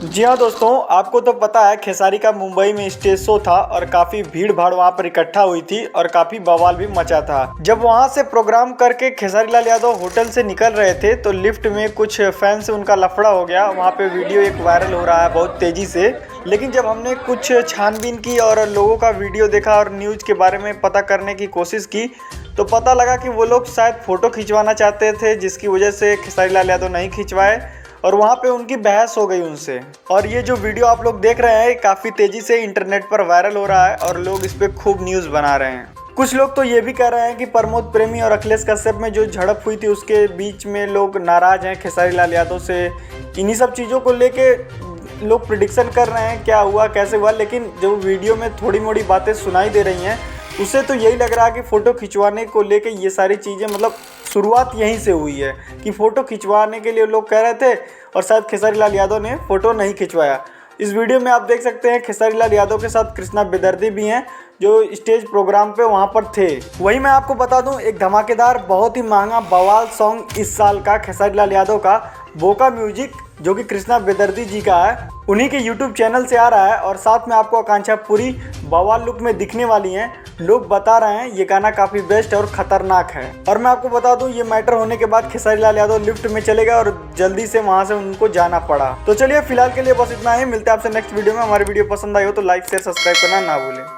जी हाँ दोस्तों, आपको तो पता है खेसारी का मुंबई में स्टेज शो था और काफी भीड़ भाड़ वहाँ पर इकट्ठा हुई थी और काफी बवाल भी मचा था। जब वहाँ से प्रोग्राम करके खेसारी लाल यादव होटल से निकल रहे थे तो लिफ्ट में कुछ फैन से उनका लफड़ा हो गया। वहाँ पे वीडियो एक वायरल हो रहा है बहुत तेजी से। लेकिन जब हमने कुछ छानबीन की और लोगों का वीडियो देखा और न्यूज के बारे में पता करने की कोशिश की तो पता लगा कि वो लोग शायद फोटो खिंचवाना चाहते थे, जिसकी वजह से खेसारी लाल यादव नहीं खिंचवाए और वहाँ पे उनकी बहस हो गई उनसे। और ये जो वीडियो आप लोग देख रहे हैं काफ़ी तेज़ी से इंटरनेट पर वायरल हो रहा है और लोग इस पर खूब न्यूज़ बना रहे हैं। कुछ लोग तो ये भी कह रहे हैं कि प्रमोद प्रेमी और अखिलेश कश्यप में जो झड़प हुई थी उसके बीच में लोग नाराज़ हैं खेसारी लाल यादव से। इन्हीं सब चीज़ों को लेके लोग प्रिडिक्शन कर रहे हैं क्या हुआ कैसे हुआ। लेकिन जो वीडियो में थोड़ी मोड़ी बातें सुनाई दे रही हैं उससे तो यही लग रहा है कि फ़ोटो खिंचवाने को लेके ये सारी चीज़ें मतलब शुरुआत यहीं से हुई है कि फ़ोटो खिंचवाने के लिए लोग कह रहे थे और शायद खेसारी लाल यादव ने फ़ोटो नहीं खिंचवाया। इस वीडियो में आप देख सकते हैं खेसारी लाल यादव के साथ कृष्णा बेदर्दी भी हैं जो स्टेज प्रोग्राम पे वहाँ पर थे। वहीं मैं आपको बता दूं एक धमाकेदार बहुत ही महंगा बवाल सॉन्ग इस साल का खेसारी लाल यादव का बोका म्यूजिक जो कि कृष्णा बेदर्दी जी का है उन्हीं के यूट्यूब चैनल से आ रहा है और साथ में आपको आकांक्षा पूरी बवाल लुक में दिखने वाली हैं। लोग बता रहे हैं ये गाना काफ़ी बेस्ट और ख़तरनाक है। और मैं आपको बता दूं ये मैटर होने के बाद खेसारी लाल यादव लिफ्ट में चले गए और जल्दी से वहां से उनको जाना पड़ा। तो चलिए फिलहाल के लिए बस इतना ही, मिलते हैं आपसे नेक्स्ट वीडियो में। हमारी वीडियो पसंद आई हो तो लाइक शेयर सब्सक्राइब करना ना भूलें।